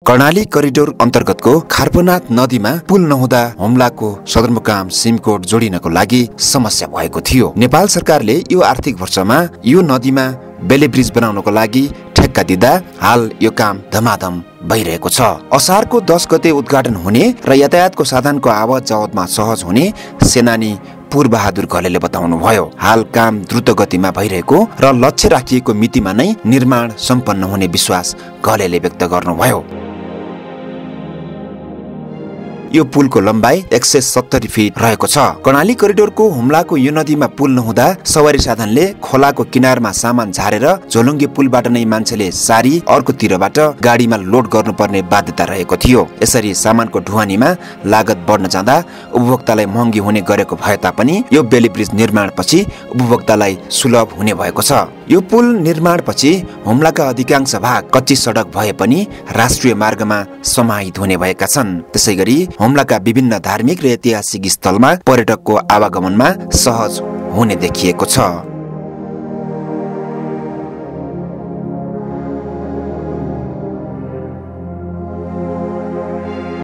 Karnali corridor अन्तर्गतको खारपनाथ नदीमा पुल नहुँदा हुम्लाको सदरमुकाम सिमकोट जोडिनको लागि समस्या भएको थियो। नेपाल सरकारले यो आर्थिक वर्षमा यो नदीमा बेले ब्रिज बनाउनको लागि ठेक्का दिँदा हाल यो काम धमाधम भइरहेको छ। असारको 10 गते उद्घाटन हुने र यातायातको साधनको आवत जावतमा सहज हुने सेनानी पूर्वबहादुर घलेले बताउनु भयो। हाल काम द्रुत गतिमा भइरहेको र लक्ष्य राखिएको मितिमा नै निर्माण सम्पन्न हुने विश्वास घलेले व्यक्त गर्नुभयो। यो पुलको लम्बाई 170 फिट रहेको छ। कर्णाली करिडोरको हुम्लाको यो नदीमा पुल नहुँदा सवारी साधनले खोलाको किनारमा सामान झारेर झोलुङ्गे पुलबाट नै मान्छेले सारी अर्कोतिरबाट गाडीमा लोड गर्नुपर्ने बाध्यता रहेको थियो। यसरी सामानको ढुवानीमा लागत बढ्न जाँदा उपभोक्तालाई महँगी हुने गरेको भए तापनि यो बेली ब्रिज निर्माणपछि उपभोक्तालाई सुलभ हुने भएको छ। यो पुल निर्माणपछि हुम्लाका अधिकांश भाग कच्ची सडक भए पनि राष्ट्रिय मार्गमा समाहित हुने भएका छन्। त्यसैगरी हुम्लाका विभिन्न धार्मिक र ऐतिहासिक स्थलमा पर्यटकको आवागमनमा सहज हुने देखिएको छ।